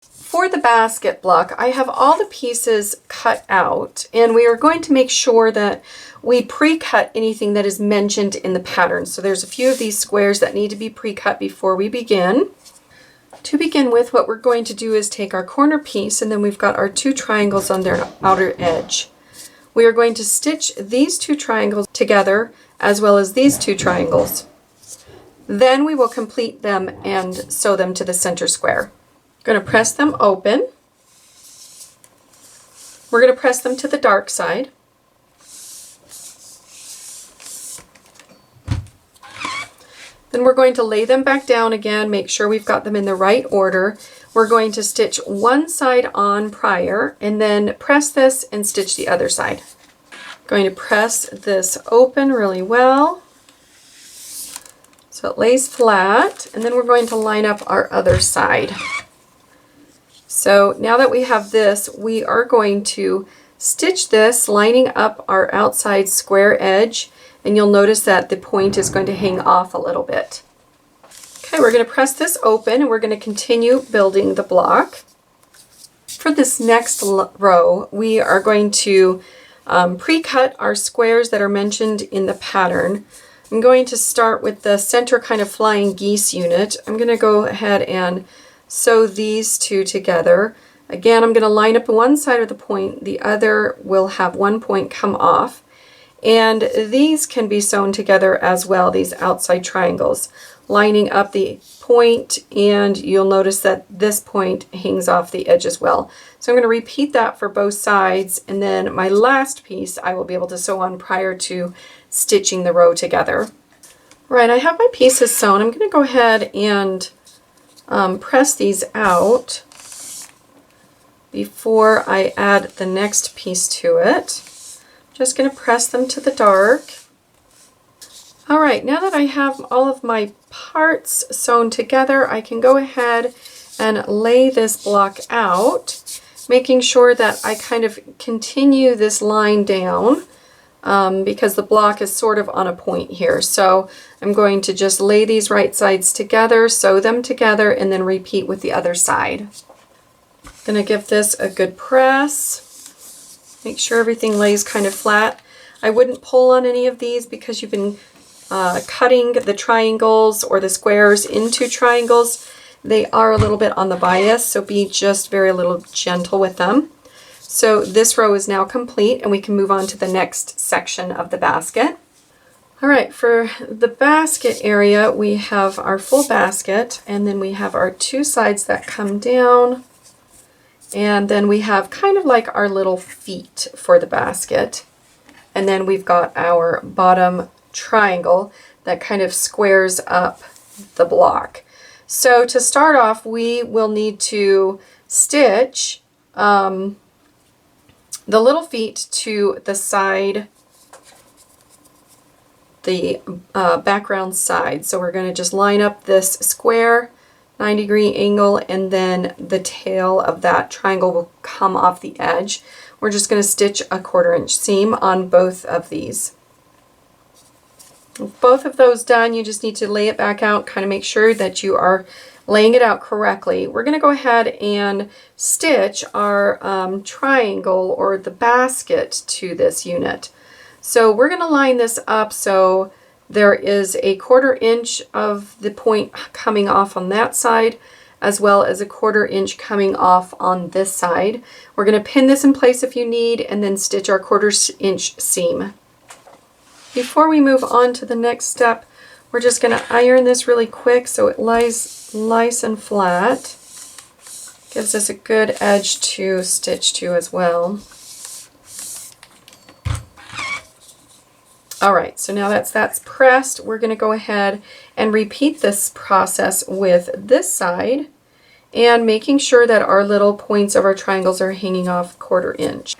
For the basket block, I have all the pieces cut out, and we are going to make sure that we pre-cut anything that is mentioned in the pattern. So there's a few of these squares that need to be pre-cut before we begin. To begin with, what we're going to do is take our corner piece, and then we've got our 2 triangles on their outer edge. We are going to stitch these 2 triangles together as well as these 2 triangles. Then we will complete them and sew them to the center square. Going to press them open. We're going to press them to the dark side. Then we're going to lay them back down again, make sure we've got them in the right order. We're going to stitch one side on prior and then press this and stitch the other side. Going to press this open really well so it lays flat, and then we're going to line up our other side. So now that we have this, we are going to stitch this lining up our outside square edge, and you'll notice that the point is going to hang off a little bit. Okay, we're going to press this open and we're going to continue building the block. For this next row, we are going to pre-cut our squares that are mentioned in the pattern. I'm going to start with the center kind of flying geese unit. I'm going to go ahead and sew these 2 together. Again, I'm going to line up one side of the point, the other will have one point come off. And these can be sewn together as well, these outside triangles, lining up the point, and you'll notice that this point hangs off the edge as well. So I'm going to repeat that for both sides, and then my last piece I will be able to sew on prior to stitching the row together. Right, I have my pieces sewn. I'm going to go ahead and press these out before I add the next piece to it. Just going to press them to the dark. All right, now that I have all of my parts sewn together, I can go ahead and lay this block out, making sure that I kind of continue this line down because the block is sort of on a point here. So I'm going to just lay these right sides together, sew them together, and then repeat with the other side. I'm going to give this a good press. Make sure everything lays kind of flat. I wouldn't pull on any of these because you've been cutting the triangles or the squares into triangles. They are a little bit on the bias, so be just very little gentle with them. So this row is now complete, and we can move on to the next section of the basket. All right, for the basket area, we have our full basket, and then we have our 2 sides that come down, and then we have kind of like our little feet for the basket. And then we've got our bottom triangle that kind of squares up the block. So to start off, we will need to stitch the little feet to the side, the background side. So we're going to just line up this square 90-degree angle, and then the tail of that triangle will come off the edge. We're just going to stitch a 1/4 inch seam on both of these. With both of those done, you just need to lay it back out, kind of make sure that you are laying it out correctly. We're going to go ahead and stitch our triangle or the basket to this unit. So we're going to line this up so there is a 1/4 inch of the point coming off on that side, as well as a 1/4 inch coming off on this side. We're going to pin this in place if you need, and then stitch our 1/4 inch seam. Before we move on to the next step, we're just going to iron this really quick so it lies nice and flat. Gives us a good edge to stitch to as well. All right, so now that's pressed, we're going to go ahead and repeat this process with this side, and making sure that our little points of our triangles are hanging off 1/4 inch.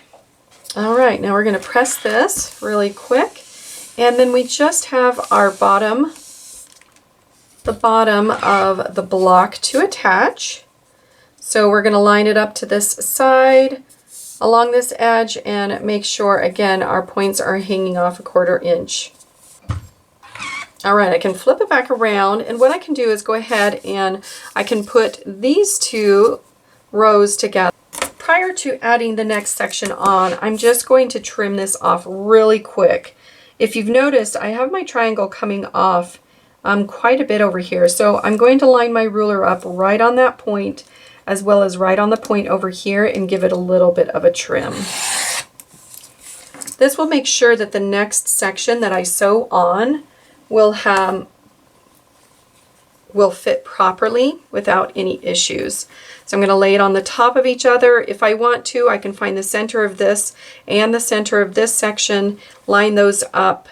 All right, now we're going to press this really quick, and then we just have our bottom, the bottom of the block to attach. So we're going to line it up to this side along this edge and make sure, again, our points are hanging off a 1/4 inch. All right, I can flip it back around, and what I can do is go ahead and I can put these 2 rows together. Prior to adding the next section on, I'm just going to trim this off really quick. If you've noticed, I have my triangle coming off quite a bit over here. So I'm going to line my ruler up right on that point, as well as right on the point over here, and give it a little bit of a trim. This will make sure that the next section that I sew on will fit properly without any issues. So I'm going to lay it on the top of each other. If I want to, I can find the center of this and the center of this section, line those up,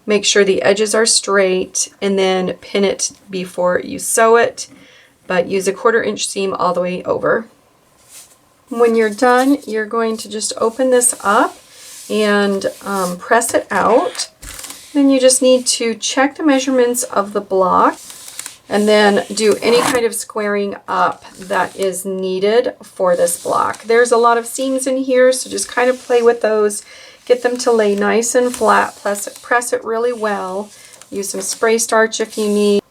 make sure the edges are straight, and then pin it before you sew it, but use a 1/4 inch seam all the way over. When you're done, you're going to just open this up and press it out. Then you just need to check the measurements of the block and then do any kind of squaring up that is needed for this block. There's a lot of seams in here, so just kind of play with those. Get them to lay nice and flat, press it really well. Use some spray starch if you need.